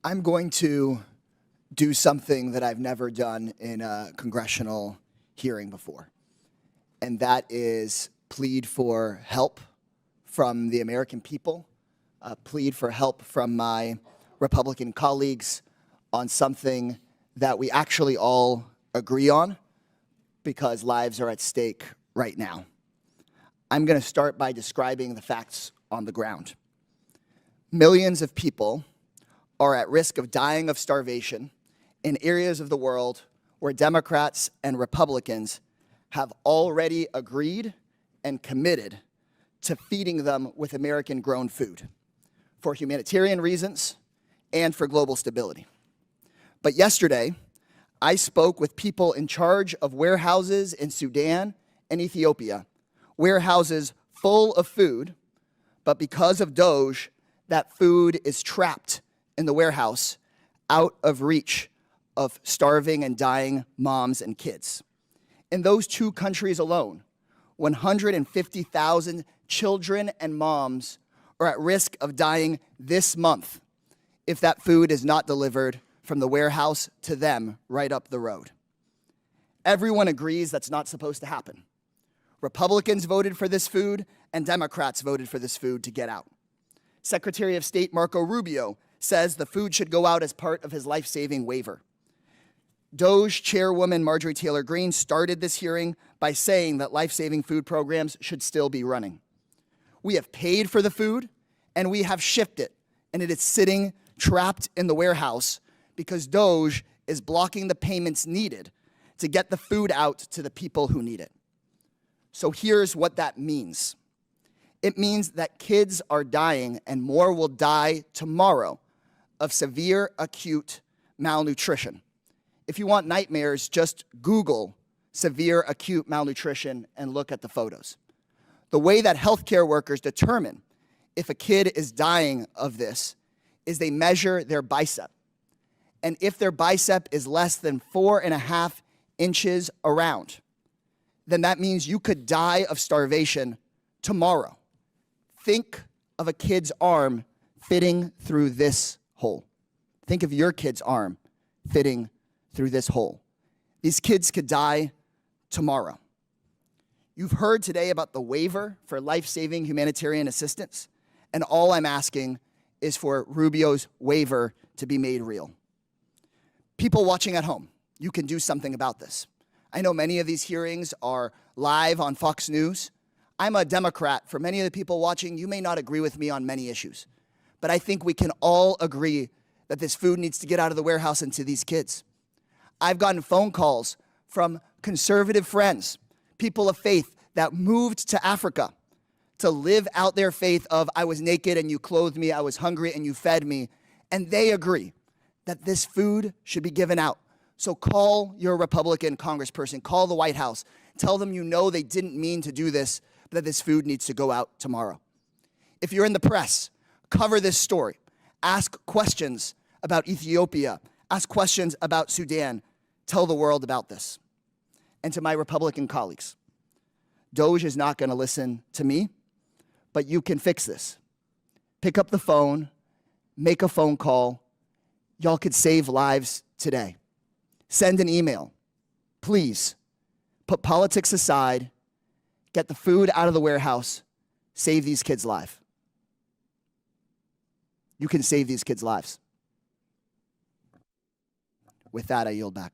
I'm going to do something that I've never done in a congressional hearing before, and that is plead for help from the American people, plead for help from my Republican colleagues on something that we actually all agree on because lives are at stake right now. I'm going to start by describing the facts on the ground. Millions of people are at risk of dying of starvation in areas of the world where Democrats and Republicans have already agreed and committed to feeding them with American-grown food for humanitarian reasons and for global stability. But yesterday, I spoke with people in charge of warehouses in Sudan and Ethiopia, warehouses full of food, but because of DOGE, that food is trapped in the warehouse out of reach of starving and dying moms and kids. In those two countries alone, 150,000 children and moms are at risk of dying this month if that food is not delivered from the warehouse to them right up the road. Everyone agrees that's not supposed to happen. Republicans voted for this food, and Democrats voted for this food to get out. Secretary of State Marco Rubio says the food should go out as part of his life-saving waiver. DOGE Chairwoman Marjorie Taylor Greene started this hearing by saying that life-saving food programs should still be running. We have paid for the food, and we have shipped it, and it is sitting trapped in the warehouse because DOGE is blocking the payments needed to get the food out to the people who need it. So here's what that means. It means that kids are dying, and more will die tomorrow, of severe acute malnutrition. If you want nightmares, just Google severe acute malnutrition and look at the photos. The way that healthcare workers determine if a kid is dying of this is they measure their bicep. And if their bicep is less than 4.5 inches around, then that means you could die of starvation tomorrow. Think of a kid's arm fitting through this hole. Think of your kid's arm fitting through this hole. These kids could die tomorrow. You've heard today about the waiver for life-saving humanitarian assistance, and all I'm asking is for Rubio's waiver to be made real. People watching at home, you can do something about this. I know many of these hearings are live on Fox News. I'm a Democrat. For many of the people watching, you may not agree with me on many issues, but I think we can all agree that this food needs to get out of the warehouse and to these kids. I've gotten phone calls from conservative friends, people of faith that moved to Africa to live out their faith of I was naked and you clothed me, I was hungry and you fed me, and they agree that this food should be given out. So call your Republican congressperson, call the White House, tell them you know they didn't mean to do this, but that this food needs to go out tomorrow. If you're in the press, cover this story. Ask questions about Ethiopia. Ask questions about Sudan. Tell the world about this. And to my Republican colleagues, DOGE is not going to listen to me, but you can fix this. Pick up the phone, make a phone call. Y'all could save lives today. Send an email. Please, put politics aside, get the food out of the warehouse, save these kids' lives. You can save these kids' lives. With that, I yield back.